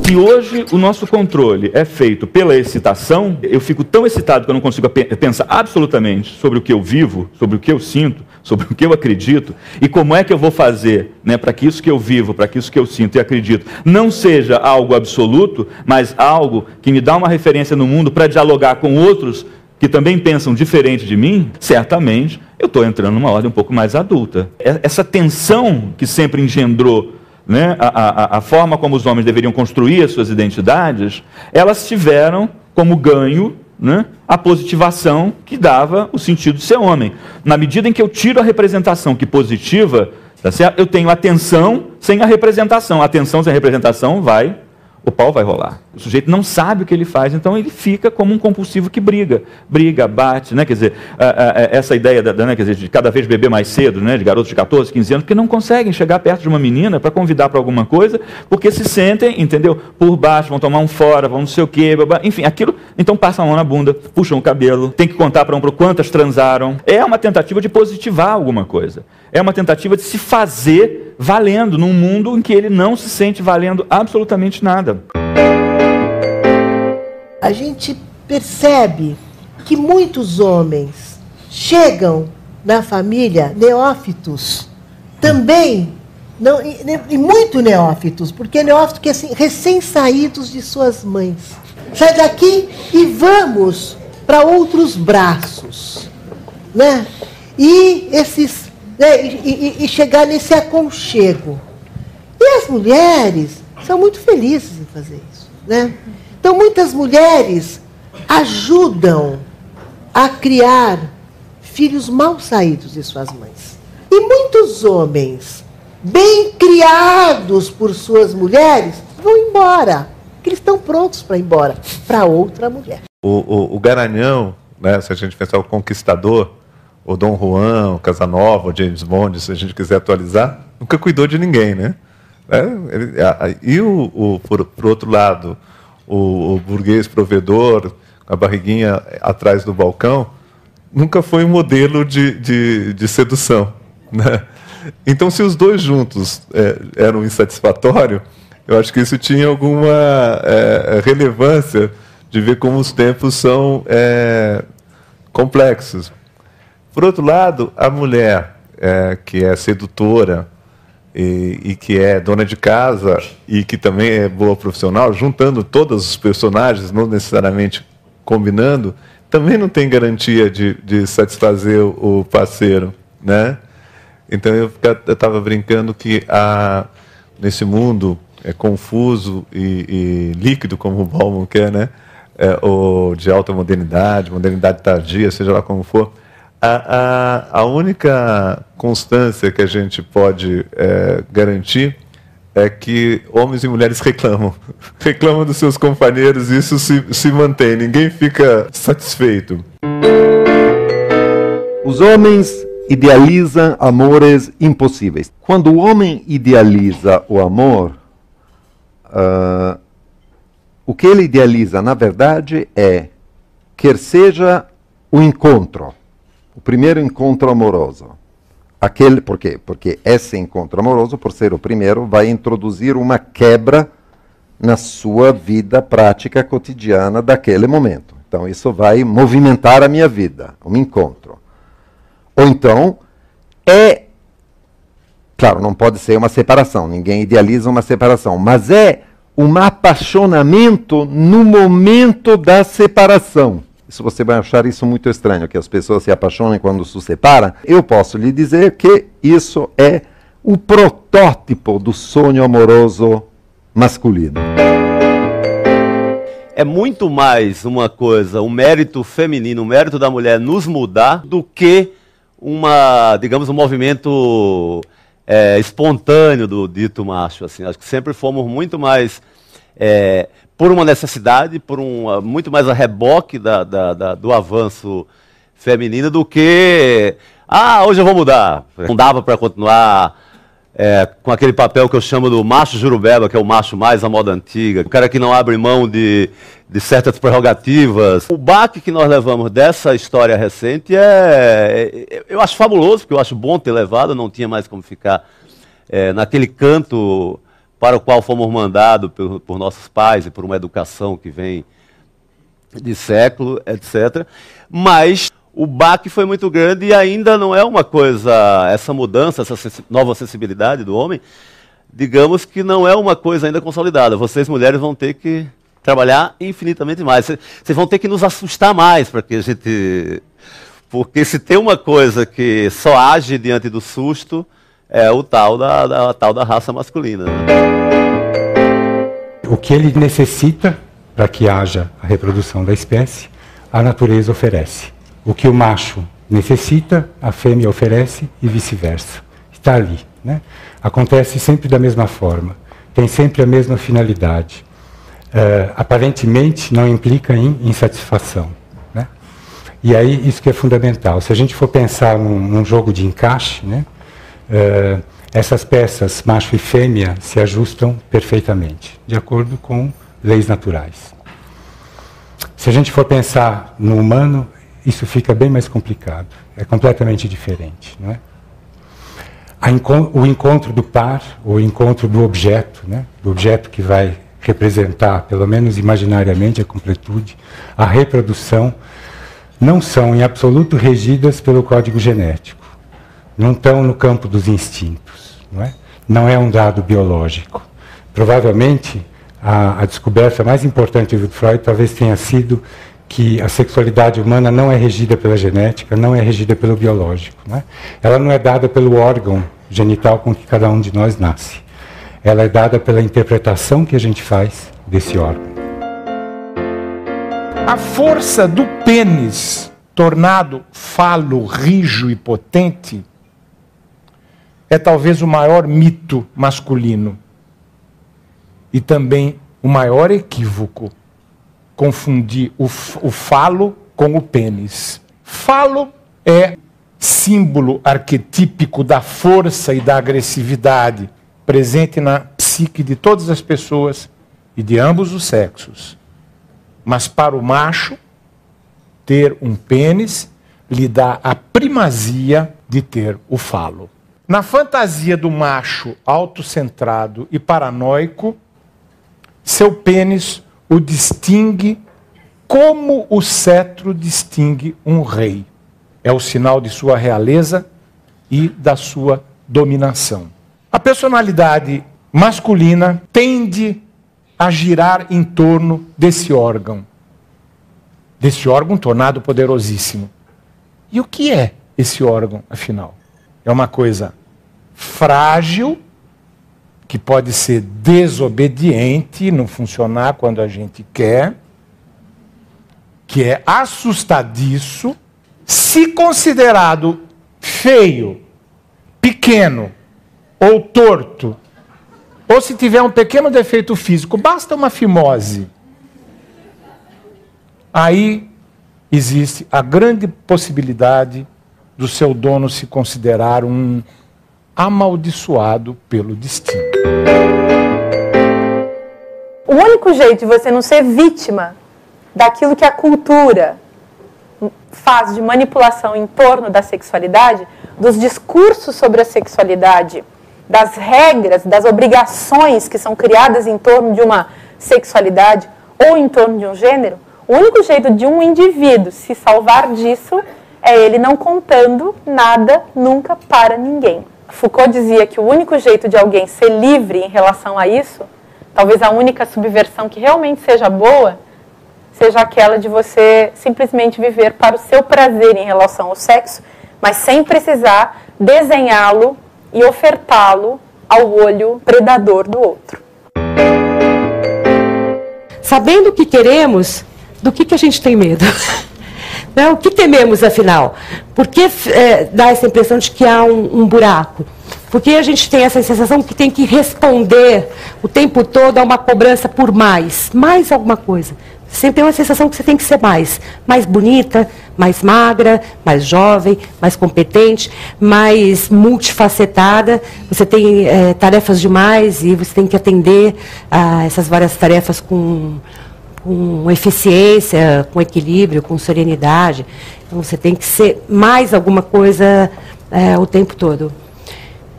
Se hoje o nosso controle é feito pela excitação, eu fico tão excitado que eu não consigo pensar absolutamente sobre o que eu vivo, sobre o que eu sinto, sobre o que eu acredito, e como é que eu vou fazer, né, para que isso que eu vivo, para que isso que eu sinto e acredito, não seja algo absoluto, mas algo que me dá uma referência no mundo para dialogar com outros que também pensam diferente de mim, certamente eu estou entrando numa ordem um pouco mais adulta. Essa tensão que sempre engendrou, né, a forma como os homens deveriam construir as suas identidades, elas tiveram como ganho, né, a positivação que dava o sentido de ser homem. Na medida em que eu tiro a representação que positiva, tá certo? Eu tenho atenção sem a representação. A atenção sem a representação o pau vai rolar. O sujeito não sabe o que ele faz, então ele fica como um compulsivo que briga, bate, né? Quer dizer, essa ideia né, quer dizer, de cada vez beber mais cedo, né, de garotos de 14, 15 anos, que não conseguem chegar perto de uma menina para convidar para alguma coisa, porque se sentem, entendeu, por baixo, vão tomar um fora, vão não sei o quê, enfim, aquilo, então passam a mão na bunda, puxam o cabelo, tem que contar para quantas transaram. É uma tentativa de positivar alguma coisa. É uma tentativa de se fazer valendo num mundo em que ele não se sente valendo absolutamente nada. A gente percebe que muitos homens chegam na família neófitos, também, não, e muito neófitos, porque neófitos que assim, recém-saídos de suas mães. Sai daqui e vamos para outros braços, né? E esses, né, e chegar nesse aconchego. E as mulheres são muito felizes em fazer isso, né? Então, muitas mulheres ajudam a criar filhos mal saídos de suas mães. E muitos homens, bem criados por suas mulheres, vão embora, porque eles estão prontos para ir embora, para outra mulher. O Garanhão, né, se a gente pensar o Conquistador, o Dom Juan, o Casanova, o James Bond, se a gente quiser atualizar, nunca cuidou de ninguém, né? E por outro lado, o burguês provedor, com a barriguinha atrás do balcão, nunca foi um modelo de sedução, né? Então, se os dois juntos eram insatisfatórios, eu acho que isso tinha alguma relevância de ver como os tempos são complexos. Por outro lado, a mulher que é sedutora, e que é dona de casa e que também é boa profissional, juntando todos os personagens, não necessariamente combinando, também não tem garantia de satisfazer o parceiro, né? Então eu estava brincando que nesse mundo confuso e líquido, como o Bauman quer, né? Ou de alta modernidade tardia, seja lá como for, a única constância que a gente pode garantir é que homens e mulheres reclamam dos seus companheiros e isso se mantém, ninguém fica satisfeito. Os homens idealizam amores impossíveis. Quando o homem idealiza o amor, o que ele idealiza, na verdade, quer seja o encontro, o primeiro encontro amoroso. Por quê? Porque esse encontro amoroso, por ser o primeiro, vai introduzir uma quebra na sua vida prática cotidiana daquele momento. Então, isso vai movimentar a minha vida, um encontro. Ou então, claro, não pode ser uma separação, ninguém idealiza uma separação, mas é um apaixonamento no momento da separação. Isso você vai achar isso muito estranho, que as pessoas se apaixonem quando se separam. Eu posso lhe dizer que isso é o protótipo do sonho amoroso masculino. É muito mais uma coisa, um mérito feminino, um mérito da mulher nos mudar, do que digamos, um movimento espontâneo do dito macho. Assim. Acho que sempre fomos muito mais por uma necessidade, muito mais a reboque do avanço feminino do que hoje eu vou mudar. Não dava para continuar com aquele papel que eu chamo do macho jurubeba, que é o macho mais à moda antiga, o cara que não abre mão de certas prerrogativas. O baque que nós levamos dessa história recente eu acho fabuloso, porque eu acho bom ter levado, não tinha mais como ficar naquele canto para o qual fomos mandados por nossos pais e por uma educação que vem de século, etc. Mas o baque foi muito grande e ainda não é uma coisa, essa mudança, essa nova sensibilidade do homem, digamos que não é uma coisa ainda consolidada. Vocês, mulheres, vão ter que trabalhar infinitamente mais. Vocês vão ter que nos assustar mais para que a gente... Porque se tem uma coisa que só age diante do susto, é o tal da raça masculina. O que ele necessita para que haja a reprodução da espécie, a natureza oferece. O que o macho necessita, a fêmea oferece e vice-versa. Está ali, né? Acontece sempre da mesma forma, tem sempre a mesma finalidade. Aparentemente não implica em insatisfação, né? E aí isso que é fundamental. Se a gente for pensar num jogo de encaixe, né, essas peças, macho e fêmea, se ajustam perfeitamente, de acordo com leis naturais. Se a gente for pensar no humano, isso fica bem mais complicado, é completamente diferente, não é? O encontro do par, o encontro do objeto, né, do objeto que vai representar, pelo menos imaginariamente, a completude, a reprodução, não são em absoluto regidas pelo código genético. Não estão no campo dos instintos. Não é um dado biológico. Provavelmente, a descoberta mais importante do Freud talvez tenha sido que a sexualidade humana não é regida pela genética, não é regida pelo biológico. Ela não é dada pelo órgão genital com que cada um de nós nasce. Ela é dada pela interpretação que a gente faz desse órgão. A força do pênis, tornado falo, rijo e potente, é talvez o maior mito masculino e também o maior equívoco, confundir o falo com o pênis. Falo é símbolo arquetípico da força e da agressividade presente na psique de todas as pessoas e de ambos os sexos. Mas para o macho, ter um pênis lhe dá a primazia de ter o falo. Na fantasia do macho autocentrado e paranoico, seu pênis o distingue como o cetro distingue um rei. É o sinal de sua realeza e da sua dominação. A personalidade masculina tende a girar em torno desse órgão tornado poderosíssimo. E o que é esse órgão, afinal? É uma coisa frágil, que pode ser desobediente, não funcionar quando a gente quer, que é assustadiço, se considerado feio, pequeno ou torto, ou se tiver um pequeno defeito físico, basta uma fimose. Aí existe a grande possibilidade do seu dono se considerar um amaldiçoado pelo destino. O único jeito de você não ser vítima daquilo que a cultura faz de manipulação em torno da sexualidade, dos discursos sobre a sexualidade, das regras, das obrigações que são criadas em torno de uma sexualidade ou em torno de um gênero, o único jeito de um indivíduo se salvar disso é ele não contando nada nunca para ninguém. Foucault dizia que o único jeito de alguém ser livre em relação a isso, talvez a única subversão que realmente seja boa, seja aquela de você simplesmente viver para o seu prazer em relação ao sexo, mas sem precisar desenhá-lo e ofertá-lo ao olho predador do outro. Sabendo o que queremos, do que a gente tem medo? Né? O que tememos, afinal? Por que dá essa impressão de que há um buraco? Porque a gente tem essa sensação que tem que responder o tempo todo a uma cobrança por mais alguma coisa. Sempre tem uma sensação que você tem que ser mais bonita, mais magra, mais jovem, mais competente, mais multifacetada. Você tem tarefas demais e você tem que atender a essas várias tarefas com eficiência, com equilíbrio, com serenidade. Então você tem que ser mais alguma coisa o tempo todo.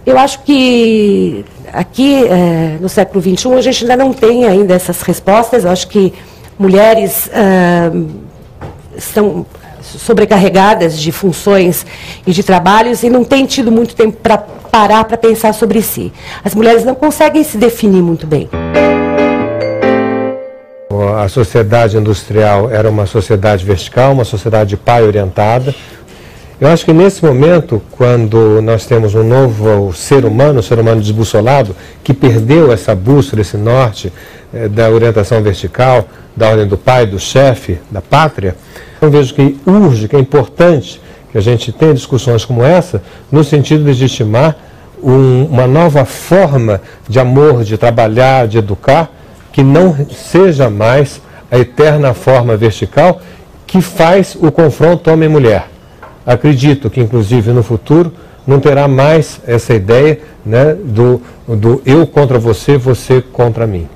Eu acho que aqui, no século XXI, a gente ainda não tem ainda essas respostas. Eu acho que mulheres estão sobrecarregadas de funções e de trabalhos e não têm tido muito tempo para parar para pensar sobre si. As mulheres não conseguem se definir muito bem. A sociedade industrial era uma sociedade vertical, uma sociedade pai orientada. Eu acho que nesse momento, quando nós temos um novo ser humano desbussolado, que perdeu essa bússola, esse norte da orientação vertical, da ordem do pai, do chefe, da pátria, eu vejo que urge, que é importante que a gente tenha discussões como essa, no sentido de legitimar uma nova forma de amor, de trabalhar, de educar, que não seja mais a eterna forma vertical que faz o confronto homem-mulher. Acredito que, inclusive, no futuro, não terá mais essa ideia, né, do eu contra você, você contra mim.